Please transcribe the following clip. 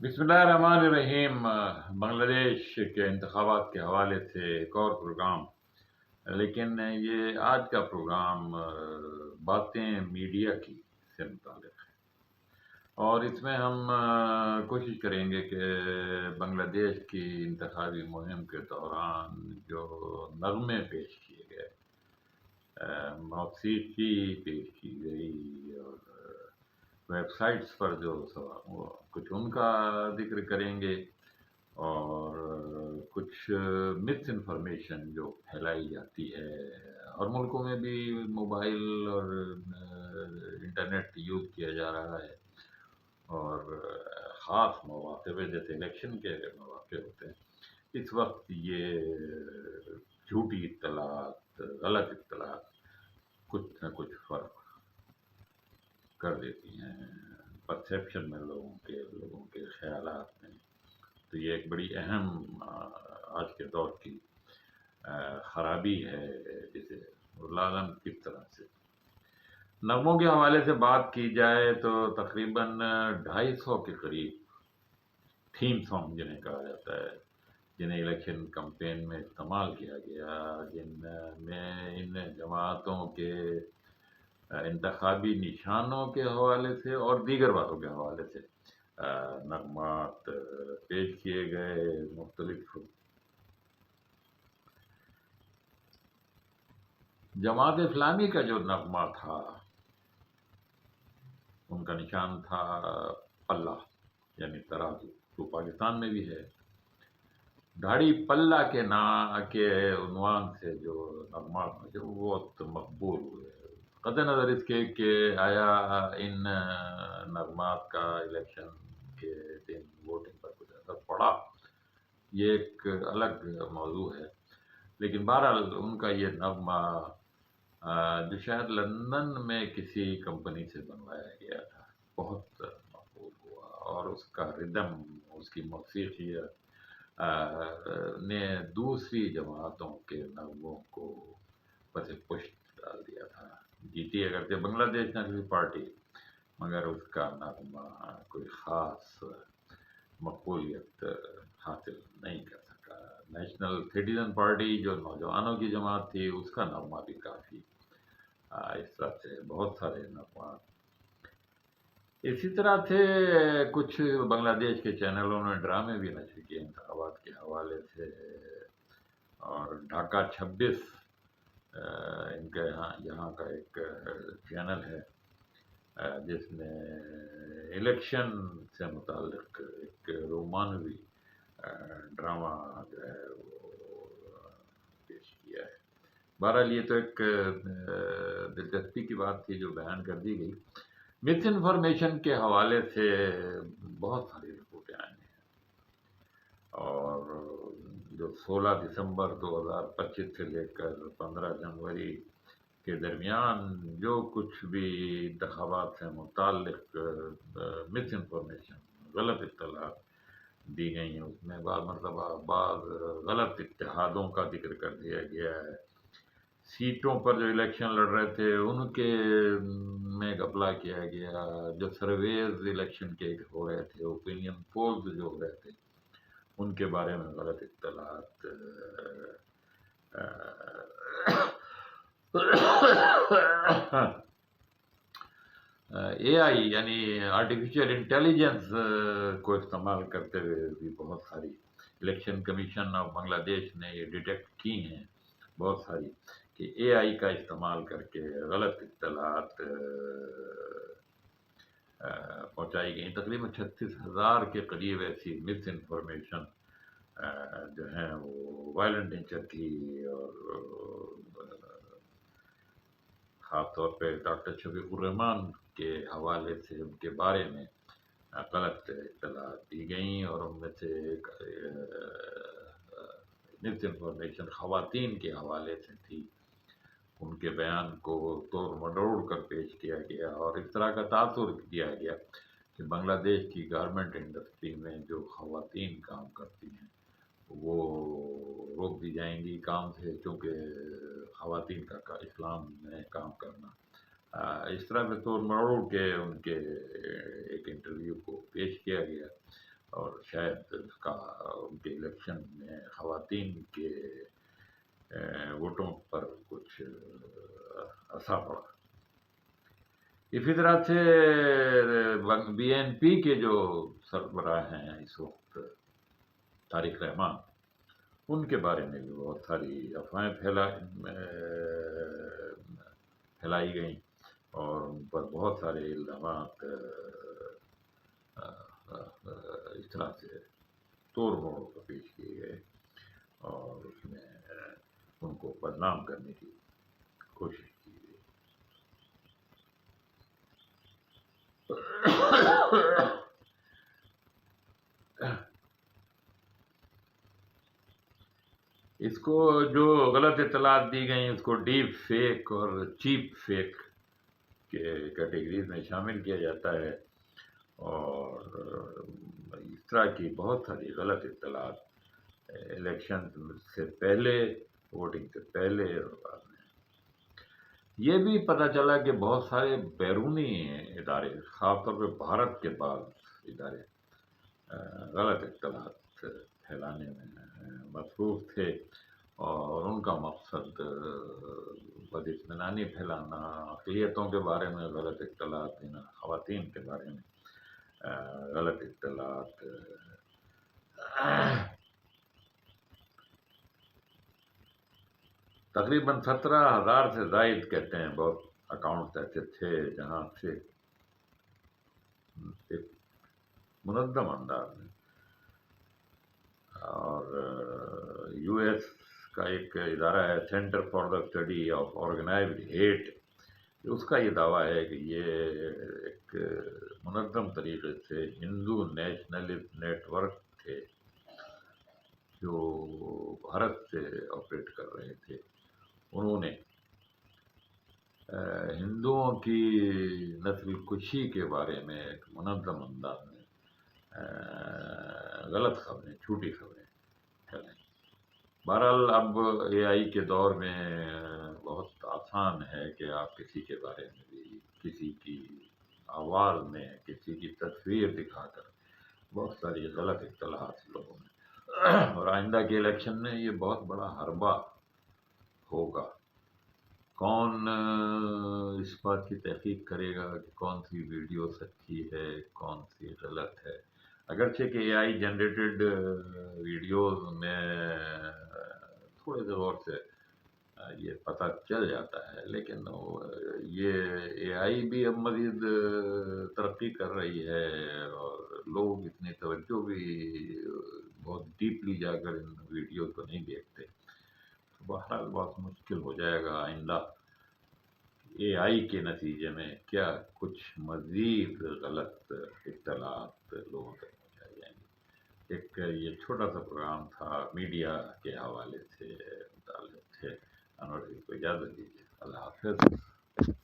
बिस्मिल्लाहिर्रहमानिर्रहीम। बांग्लादेश के इंतखाबात के हवाले से एक और प्रोग्राम, लेकिन ये आज का प्रोग्राम बातें मीडिया की से मुताल्लिक़ है, और इसमें हम कोशिश करेंगे कि बांग्लादेश की इंतखाबी मुहिम के दौरान जो नग़्मे पेश किए गए, मौसीकी पेश की गई और वेबसाइट्स पर जो कुछ उनका जिक्र करेंगे, और कुछ मिस इन्फॉर्मेशन जो फैलाई जाती है, और मुल्कों में भी मोबाइल और इंटरनेट यूज़ किया जा रहा है, और ख़ास मौक़े पे जैसे इलेक्शन के मौक़े होते हैं, इस वक्त ये झूठी इत्तलात, गलत इत्तलात कुछ न कुछ फ़र्क कर देती हैं परसेप्शन में, लोगों के ख़यालात में। तो ये एक बड़ी अहम आज के दौर की ख़राबी है, जिसे लालम किस तरह से नग़मों के हवाले से बात की जाए तो तकरीबन 250 के करीब थीम सॉन्ग जिन्हें कहा जाता है, जिन्हें इलेक्शन कैंपेन में इस्तेमाल किया गया, जिनमें इन जमातों के इंतखाबी निशानों के हवाले से और दीगर बातों के हवाले से नग़मात पेश किए गए। मुख्तलिफ जमात इस्लामी का जो नग़मा था, उनका निशान था पल्ला यानी तराजू, जो पाकिस्तान में भी है। दाढ़ी पल्ला के उन्वान से जो नग़मा जो बहुत मकबूल हुए, क़त्ल नज़र इसके कि आया इन नग़मात का इलेक्शन के दिन वोटिंग पर कुछ असर पड़ा, ये एक अलग मौजू है। लेकिन बहरहाल उनका ये नग़मा जो शायद लंदन में किसी कंपनी से बनवाया गया था, बहुत मकबूल हुआ, और उसका रिदम, उसकी मौसीक़ियत ने दूसरी जमातों के नग़मों को पस पुश्त डाल दिया था। जीती अगरचे बांग्लादेश नेशनल पार्टी, मगर उसका नग़मा कोई ख़ास मकबूलियत हासिल नहीं कर सका। नेशनल सिटीज़न पार्टी जो नौजवानों की जमात थी, उसका नग़मा भी काफ़ी इस तरह से बहुत सारे नग़मात इसी तरह थे। कुछ बांग्लादेश के चैनलों ने ड्रामे भी नशर किए इंतखाबात के हवाले से, और ढाका 26 इनके यहाँ का एक चैनल है जिसने इलेक्शन से मुताल्लिक़ एक रोमानवी ड्रामा जो है वो पेश किया है। बहरहाल ये तो एक दिलचस्पी की बात थी जो बयान कर दी गई। मिस इन्फॉर्मेशन के हवाले से बहुत सारी रिपोर्टें आई हैं, और जो 16 दिसंबर 2025 से लेकर 15 जनवरी के दरमियान जो कुछ भी इंतखाबात से मुताल्लिक़ मिस इन्फॉर्मेशन, गलत इत्तलात दी गई हैं, उसमें बाद गलत इत्तेहादों का जिक्र कर दिया गया है। सीटों पर जो इलेक्शन लड़ रहे थे उनके में घपला किया गया, जो सर्वेज इलेक्शन के हो रहे थे, ओपिनियन पोल्स जो हो रहे थे, उनके बारे में गलत इत्तलात, AI यानी आर्टिफिशियल इंटेलिजेंस को इस्तेमाल करते हुए भी बहुत सारी इलेक्शन कमीशन ऑफ बांग्लादेश ने ये डिटेक्ट की हैं बहुत सारी, कि AI का इस्तेमाल करके गलत इत्तलात पहुँचाई गई। तकरीबन 36,000 के करीब ऐसी मिस इन्फॉर्मेशन जो हैं वो वायलेंट नेचर की, और ख़ास तौर पे डॉक्टर शफीकुर रहमान के हवाले से उनके बारे में गलत इत्तलात दी गई, और उनमें से एक मिस इन्फॉर्मेशन ख़वातीन के हवाले से थी। उनके बयान को तोड़ मरोड़ कर पेश किया गया, और इस तरह का तासुर दिया गया कि बांग्लादेश की गारमेंट इंडस्ट्री में जो ख़वातीन काम करती हैं वो रोक दी जाएंगी काम से, क्योंकि ख़वातीन का इस्लाम में काम करना, इस तरह से तोड़ मरोड़ के उनके एक इंटरव्यू को पेश किया गया, اور شاید اس کا ان کے الیکشن میں خواتین کے ووٹوں پر کچھ اثر پڑا۔ اسی طرح سے بی این پی کے جو سربراہ ہیں اس وقت طارق رحمان، ان کے بارے میں بھی بہت ساری افواہیں پھیلائی گئیں اور ان پر بہت سارے الزامات اس طرح سے توڑ موڑ کو پیش کیے گئے اور اس میں ان کو بدنام کرنے کی کوشش کی گئی۔ اس کو جو غلط اطلاعات دی گئیں اس کو ڈیپ فیک اور چیپ فیک کے کیٹیگریز میں شامل کیا جاتا ہے، اور اس طرح کی بہت ساری غلط اطلاعات الیکشن سے پہلے، ووٹنگ سے پہلے اور بعد میں۔ یہ بھی پتہ چلا کہ بہت سارے بیرونی ادارے، خاص طور پہ بھارت کے بعض ادارے غلط اطلاعات پھیلانے میں مصروف تھے، اور ان کا مقصد بد اطمینانی پھیلانا، اقلیتوں کے بارے میں غلط اطلاعات دینا، خواتین کے بارے میں غلط اطلاعات۔ تقریباً 17,000 سے زائد کہتے ہیں بہت اکاؤنٹس ایسے تھے جہاں سے ایک منظم انداز میں، اور یو ایس کا ایک ادارہ ہے centre for the study of organised hate, اس کا یہ دعویٰ ہے کہ یہ ایک منظم طریقے سے ہندو نیشنلسٹ نیٹ ورک تھے جو بھارت سے آپریٹ کر رہے تھے۔ انہوں نے ہندوؤں کی نسل کشی کے بارے میں ایک منظم انداز میں غلط خبریں، جھوٹی خبریں پھیلائیں۔ بہرحال اب اے آئی کے دور میں بہت آسان ہے کہ آپ کسی کے بارے میں بھی، کسی کی آواز میں، کسی کی تصویر دکھا کر بہت ساری غلط اطلاعات لوگوں میں، اور آئندہ کے الیکشن میں یہ بہت بڑا حربہ ہوگا۔ کون اس بات کی تحقیق کرے گا کہ کون سی ویڈیو سچی ہے، کون سی غلط ہے؟ اگرچہ کہ اے آئی جنریٹڈ ویڈیوز میں تھوڑے دور سے یہ پتہ چل جاتا ہے، لیکن یہ اے آئی بھی اب مزید ترقی کر رہی ہے اور لوگ اتنی توجہ بھی بہت ڈیپلی جا کر ان ویڈیوز کو نہیں دیکھتے۔ بہرحال بہت مشکل ہو جائے گا آئندہ اے آئی کے نتیجے میں کیا کچھ مزید غلط اطلاعات لوگوں تک پہنچائی جائیں گی۔ ایک یہ چھوٹا سا پروگرام تھا میڈیا کے حوالے سے متعلق تھے۔ انور جی کو اجازت دیجیے، اللہ حافظ۔